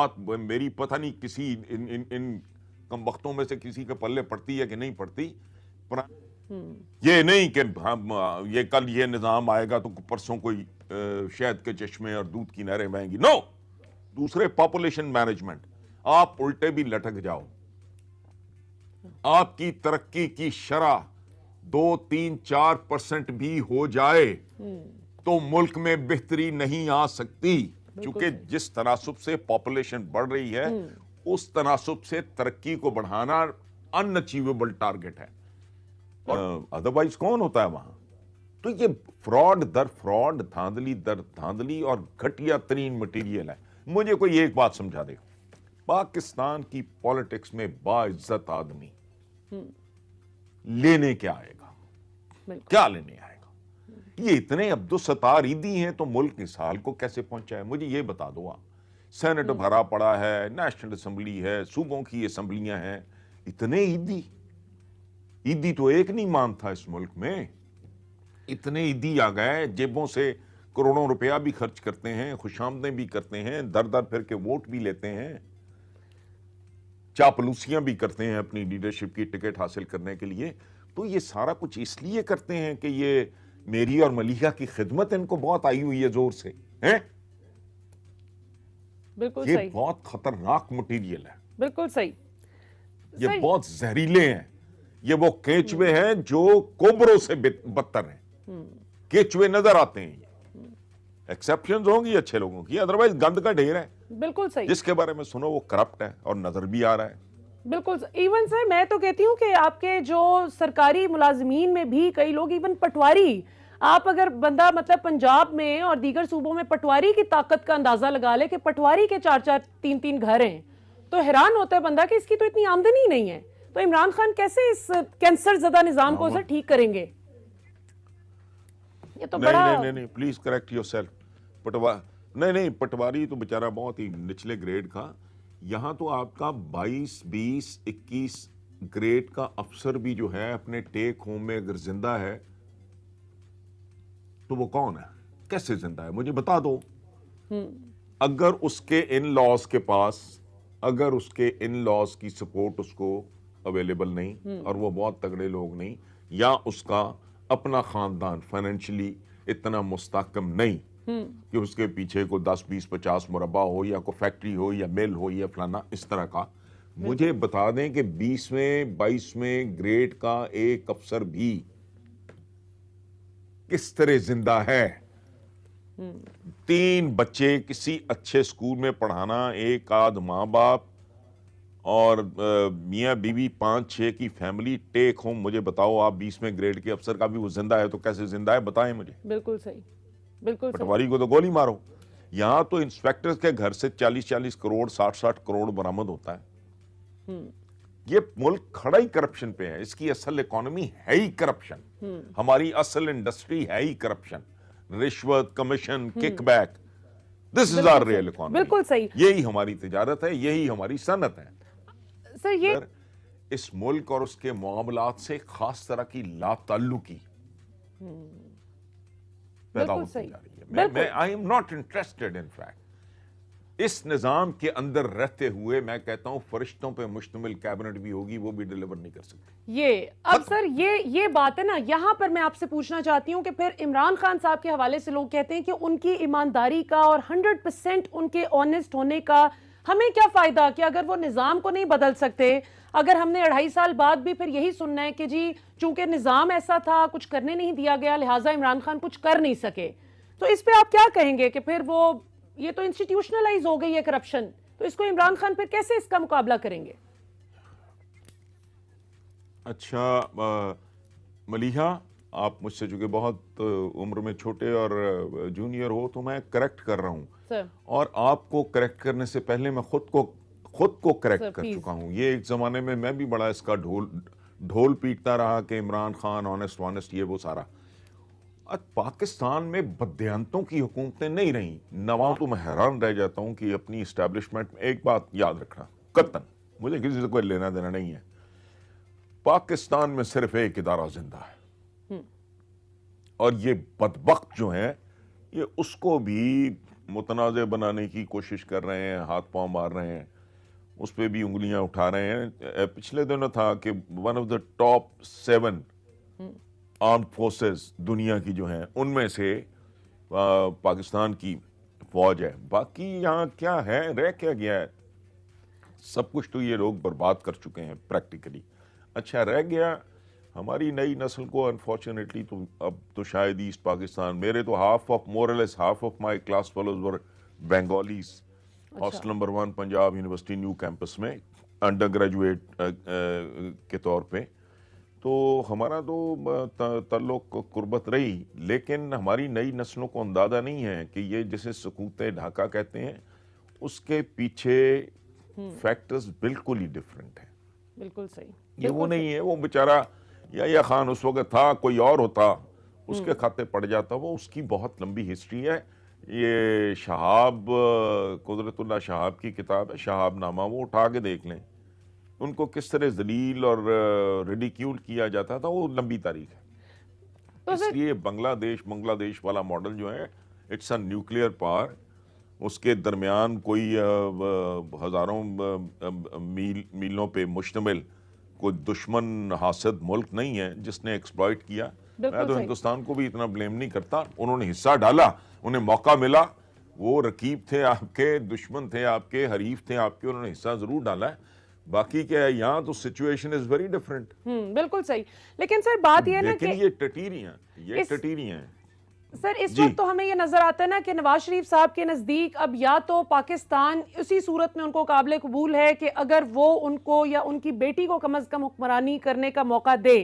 बात मेरी पता नहीं किसी इन कम वक्तों में से किसी के पल्ले पड़ती है कि नहीं पड़ती, पर ये नहीं कि हम ये कल ये निजाम आएगा तो परसों कोई शहद के चश्मे और दूध की नहरें बहेंगी। नो, दूसरे पॉपुलेशन मैनेजमेंट, आप उल्टे भी लटक जाओ, आपकी तरक्की की शरह 2, 3, 4% भी हो जाए तो मुल्क में बेहतरी नहीं आ सकती, क्योंकि जिस तनासुब से पॉपुलेशन बढ़ रही है उस तनासुब से तरक्की को बढ़ाना अनअचीवेबल टारगेट है। और अदरवाइज कौन होता है वहां? तो ये फ्रॉड दर फ्रॉड, धांधली दर धांधली और घटिया तरीन मटीरियल है। मुझे कोई एक बात समझा दे, पाकिस्तान की पॉलिटिक्स में बाइज्जत आदमी लेने क्या आएगा? क्या लेने आएगा? ये इतने अब्दुल-सत्तार ईदी हैं तो मुल्क इस हाल को कैसे पहुंचा है? मुझे ये बता दो आप। सेनेट भरा पड़ा है, नेशनल असेंबली है, सूबों की असेंबलियां हैं, इतने ईदी। ईदी तो एक नहीं मानता इस मुल्क में, इतने ईदी आ गए, जेबों से करोड़ों रुपया भी खर्च करते हैं, खुशामदें भी करते हैं, दर दर फिर के वोट भी लेते हैं, चापलूसियां भी करते हैं अपनी लीडरशिप की टिकट हासिल करने के लिए। तो ये सारा कुछ इसलिए करते हैं कि ये मेरी और मलिहा की खिदमत इनको बहुत आई हुई है जोर से, हैं? बिल्कुल ये सही। बहुत खतरनाक मटीरियल है, बिल्कुल सही। ये बहुत जहरीले हैं। ये वो केचुए हैं जो कोबरों से बदतर हैं। केचुए नजर आते हैं, ये एक्सेप्शंस होंगी अच्छे लोगों की, अदरवाइज गंद का ढेर है। बिल्कुल सही। जिसके बारे में सुनो वो करप्ट है और नजर भी आ रहा है। बिल्कुल। इवन सर मैं तो कहती हूँ कि आपके जो सरकारी मुलाजमीन में भी कई लोग, इवन पटवारी, आप अगर बंदा मतलब पंजाब में और दीगर सूबों में पटवारी की ताकत का अंदाजा लगा ले कि पटवारी के 4-4, 3-3 घर हैं, तो हैरान होता है बंदा कि इसकी तो इतनी आमदनी नहीं है। तो इमरान खान कैसे इस कैंसर ज़दा निजाम को सर ठीक करेंगे? ये तो बड़ा नहीं, प्लीज करेक्ट योरसेल्फ। नहीं, पटवारी तो बेचारा बहुत ही निचले ग्रेड का। यहां तो आपका 22, 20, 21 ग्रेड का अफसर भी जो है अपने टेक होम में अगर जिंदा है तो वो कौन है, कैसे जिंदा है, मुझे बता दो। अगर उसके इन लॉज के पास, अगर उसके इन लॉज की सपोर्ट उसको अवेलेबल नहीं और वो बहुत तगड़े लोग नहीं, या उसका अपना खानदान फाइनेंशियली इतना मुस्तहकम नहीं कि उसके पीछे को 10, 20, 50 मुरब्बा हो, या कोई फैक्ट्री हो, या मिल हो, या फलाना इस तरह का, मुझे बता दें कि 20वें 22वें ग्रेड का एक अफसर भी किस तरह जिंदा है। 3 बच्चे किसी अच्छे स्कूल में पढ़ाना, एक आध माँ बाप और मियाँ बीवी 5-6 की फैमिली, टेक होम, मुझे बताओ आप 20वें ग्रेड के अफसर का भी वो जिंदा है तो कैसे जिंदा है, बताएं मुझे। बिल्कुल सही। बिल्कुल सही। पटवारी को तो गोली मारो। यहां तो इंस्पेक्टर्स के घर से 40-40 करोड़, 60-60 करोड़ बरामद होता है। ये मुल्क खड़ा ही करप्शन पे है, इसकी असल इकोनॉमी है ही करप्शन, हमारी असल इंडस्ट्री है ही करप्शन, रिश्वत, commission, kickback, this is our real economy. बिल्कुल सही। यही हमारी तिजारत है, यही हमारी सनत है। सर ये इस मुल्क और उसके मामलात से खास तरह की लाताल्लुकी पैदा होती जा रही है। मैं I am not interested in fact. इस निजाम के अंदर रहते हुए मैं कहता हूं फरिश्तों पे मुश्तमिल कैबिनेट भी होगी, वो भी डिलीवर नहीं कर सकती। ये अब सर ये बात है ना, यहां पर मैं आपसे पूछना चाहती हूं कि फिर इमरान खान साहब के हवाले से लोग कहते हैं कि उनकी ईमानदारी का और 100% उनके ऑनेस्ट होने का हमें क्या फायदा कि अगर वो निजाम को नहीं बदल सकते, अगर हमने 2.5 साल बाद भी फिर यही सुनना है कि जी चूंकि निजाम ऐसा था, कुछ करने नहीं दिया गया, लिहाजा इमरान खान कुछ कर नहीं सके। तो इस पे आप क्या कहेंगे कि फिर वो, ये तो इंस्टीट्यूशनलाइज हो गई है करप्शन, तो इसको इमरान खान फिर कैसे इसका मुकाबला करेंगे? अच्छा मलिहा, आप मुझसे चूंकि बहुत उम्र में छोटे और जूनियर हो तो मैं करेक्ट कर रहा हूं सर। और आपको करेक्ट करने से पहले मैं खुद को करेक्ट कर चुका हूं। ये एक जमाने में मैं भी बड़ा इसका ढोल पीटता रहा कि इमरान खान ऑनेस्ट ये वो सारा। आज पाकिस्तान में बदयांतों की हुकूमतें नहीं रही। नवाब तो मैं हैरान रह जाता हूं कि अपनी इस्टेब्लिशमेंट में, एक बात याद रखना कतन, मुझे किसी से कोई लेना देना नहीं है, पाकिस्तान में सिर्फ एक इदारा जिंदा है और ये बदबख्त जो है ये उसको भी मुतनाज़ बनाने की कोशिश कर रहे हैं, हाथ पांव मार रहे हैं, उस पर भी उंगलियां उठा रहे हैं। पिछले दिनों था कि one of the top 7 armed forces दुनिया की जो हैं उनमें से पाकिस्तान की फौज है। बाकी यहाँ क्या है, रह क्या गया है? सब कुछ तो ये लोग बर्बाद कर चुके हैं प्रैक्टिकली। अच्छा रह गया हमारी नई नस्ल को, अनफॉर्चुनेटली तो अब तो शायद ईस्ट पाकिस्तान, मेरे तो more or less half of my class fellows were Bengalis. Hostel number 1 Punjab university new campus में अंडर ग्रेजुएट के तौर पे, तो हमारा तो ताल्लुक कुर्बत रही, लेकिन हमारी नई नस्लों को अंदाजा नहीं है कि ये जिसे सकूत ढाका कहते हैं उसके पीछे फैक्टर्स बिल्कुल ही डिफरेंट है। बिल्कुल सही, ये वो नहीं है वो बेचारा या खान उस वक्त था, कोई और होता उसके खाते पड़ जाता, वो उसकी बहुत लंबी हिस्ट्री है। ये शहाब, कुदरतुल्लाह शहाब की किताब है शहाब नामा, वो उठा के देख लें, उनको किस तरह जलील और रिडिक्यूल किया जाता था, वो लंबी तारीख है। तो इसलिए बांग्लादेश वाला मॉडल जो है, इट्स अ न्यूक्लियर पावर, उसके दरमियान कोई हजारों मीलों पे मुश्तमिल कोई दुश्मन हासिद मुल्क नहीं है जिसने एक्सप्लॉइट किया। मैं तो हिंदुस्तान को भी इतना ब्लेम नहीं करता, उन्होंने हिस्सा डाला, उन्हें मौका मिला, वो रकीब थे आपके, दुश्मन थे आपके, हरीफ थे आपके, उन्होंने हिस्सा जरूर डाला है। बाकी क्या है, यहाँ तो सिचुएशन इज वेरी डिफरेंट। बिल्कुल सही। लेकिन सर बात ये है ना कि ये टटीरियां हैं सर, इस वक्त तो हमें ये नजर आता है ना कि नवाज शरीफ साहब के नजदीक अब या तो पाकिस्तान उसी सूरत में उनको काबिल कबूल है कि अगर वो उनको या उनकी बेटी को कम अज कम हुक्मरानी करने का मौका दे,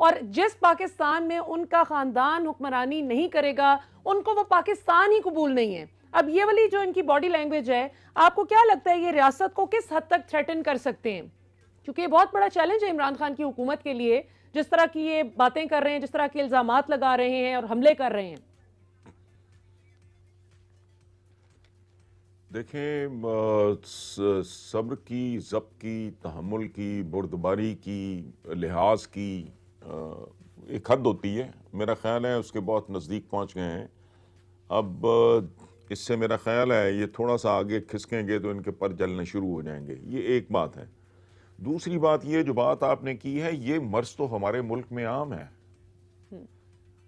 और जिस पाकिस्तान में उनका खानदान हुक्मरानी नहीं करेगा उनको वो पाकिस्तान ही कबूल नहीं है। अब ये वाली जो इनकी बॉडी लैंग्वेज है, आपको क्या लगता है ये रियासत को किस हद तक थ्रेटन कर सकते हैं? क्योंकि ये बहुत बड़ा चैलेंज है इमरान खान की हुकूमत के लिए, जिस तरह की ये बातें कर रहे हैं, जिस तरह के इल्जामात लगा रहे हैं और हमले कर रहे हैं। देखें, सब्र की, ज़ब्त की, तहम्मुल की, बुर्दबारी की, लिहाज की एक हद होती है। मेरा ख्याल है उसके बहुत नज़दीक पहुंच गए हैं। अब इससे मेरा ख्याल है ये थोड़ा सा आगे खिसकेंगे तो इनके पर जलने शुरू हो जाएंगे। ये एक बात है। दूसरी बात, ये जो बात आपने की है, ये मर्ज तो हमारे मुल्क में आम है।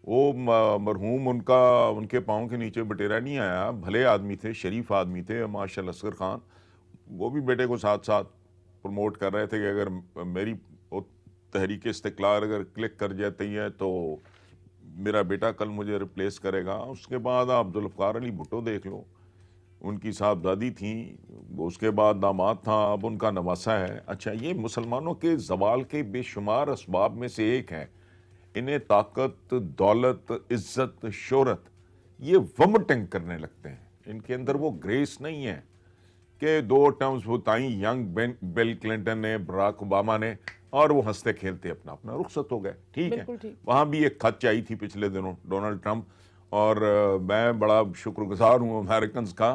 वो मरहूम उनके पाँव के नीचे बटेरा नहीं आया, भले आदमी थे, शरीफ आदमी थे, माशाल्लाह असगर खान, वो भी बेटे को साथ साथ प्रमोट कर रहे थे कि अगर मेरी तहरीक इस्तिकलाल अगर क्लिक कर जाती है तो मेरा बेटा कल मुझे रिप्लेस करेगा। उसके बाद आप जुल्फ़िकार अली भुट्टो देख लो, उनकी साहबजादी थी, उसके बाद दामाद था, अब उनका नवासा है। अच्छा, ये मुसलमानों के जवाल के बेशुमार असबाब में से एक है। इन्हें ताकत, दौलत, इज्जत, शोहरत ये वमटिंग करने लगते हैं। इनके अंदर वो ग्रेस नहीं है कि 2 टर्म्स बताई यंग बिल क्लिंटन ने, बराक ओबामा ने, और वो हंसते खेलते अपना अपना रुखसत हो गए। ठीक है, वहाँ भी एक खत आई थी पिछले दिनों डोनाल्ड ट्रंप, और मैं बड़ा शुक्रगुजार हूँ अमेरिकन का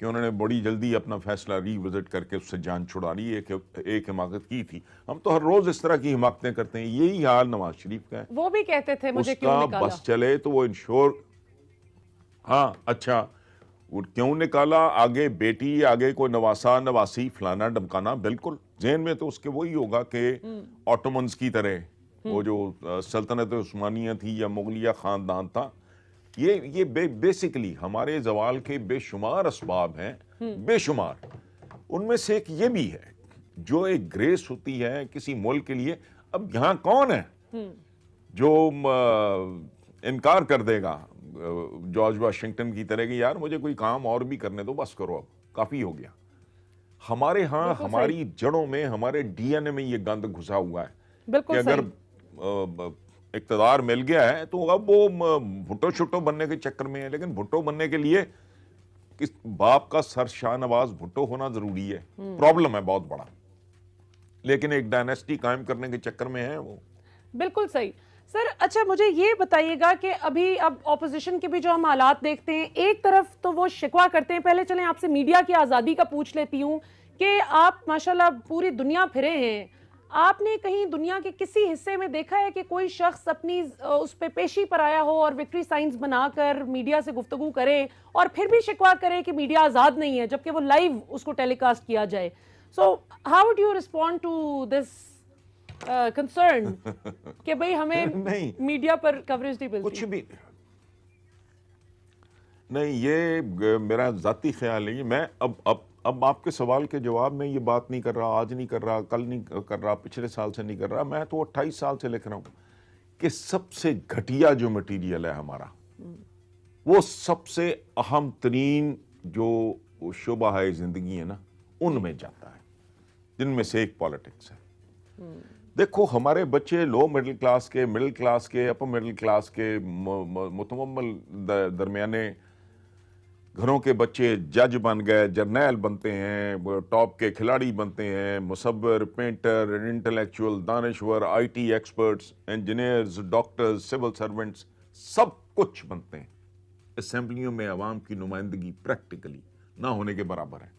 कि उन्होंने बड़ी जल्दी अपना फैसला रिविजिट करके उससे जान छुड़ा ली। एक हिमाकत की थी। हम तो हर रोज इस तरह की हिमाकतें करते हैं, यही हाल नवाज शरीफ का है। वो भी कहते थे मुझे क्यों निकाला, बस चले तो वो इंश्योर, हाँ अच्छा वो क्यों निकाला, आगे बेटी, आगे कोई नवासा नवासी फलाना डमकाना, बिल्कुल जेहन में तो उसके वही होगा कि ऑटोमन्स की तरह वो जो सल्तनत उस्मानिया थी या मुगलिया खानदान था। ये बेसिकली हमारे जवाल के बेशुमार असबाब हैं, बेशुमार। उनमें से एक ये भी है जो एक ग्रेस होती है किसी मुल्क के लिए। अब यहाँ कौन है जो इनकार कर देगा जॉर्ज वाशिंगटन की तरह कि यार मुझे कोई काम और भी करने दो, बस करो, अब काफी हो गया। हमारे यहाँ हमारी जड़ों में, हमारे डीएनए में ये गंद घुसा हुआ है कि अगर इक़्तिदार मिल गया है तो अब वो भुट्टो छुट्टो बनने के चक्कर में है। लेकिन भुट्टो बनने के लिए किस बाप का सर शाहनवाज भुट्टो होना जरूरी है, प्रॉब्लम है बहुत बड़ा। लेकिन एक डायनेस्टी कायम करने के चक्कर में है वो। बिल्कुल सही सर। अच्छा, मुझे ये बताइएगा कि अभी अब ऑपोजिशन के भी जो हम हालात देखते हैं, एक तरफ तो वो शिकवा करते हैं, पहले चलें आपसे मीडिया की आज़ादी का पूछ लेती हूँ कि आप माशाल्लाह पूरी दुनिया फिरे हैं, आपने कहीं दुनिया के किसी हिस्से में देखा है कि कोई शख्स अपनी उस पे पेशी पर आया हो और विक्ट्री साइंस बनाकर मीडिया से गुफ्तगू करे और फिर भी शिकवा करे कि मीडिया आजाद नहीं है, जबकि वो लाइव उसको टेलीकास्ट किया जाए? So how would you respond to this concern कि भाई हमें नहीं, मीडिया पर कवरेज नहीं मिलती? कुछ भी नहीं, ये मेरा जाती ख्याल है। मैं अब आपके सवाल के जवाब में ये बात नहीं कर रहा, आज नहीं कर रहा, कल नहीं कर रहा, पिछले साल से नहीं कर रहा। मैं तो 28 साल से लिख रहा हूं कि सबसे घटिया जो मटेरियल है हमारा, वो सबसे अहम तरीन जो शोबा है जिंदगी है ना, उनमें जाता है, जिनमें से एक पॉलिटिक्स है। देखो, हमारे बच्चे लो मिडिल क्लास के, मिडिल क्लास के, अपर मिडिल क्लास के, मुतवम्मल दरमियाने घरों के बच्चे जज बन गए, जर्नैल बनते हैं, टॉप के खिलाड़ी बनते हैं, मुसव्विर, पेंटर, इंटेलेक्चुअल, दानिश्वर, IT experts, engineers, doctors, civil servants, सब कुछ बनते हैं। असेंबलियों में अवाम की नुमाइंदगी प्रैक्टिकली ना होने के बराबर है।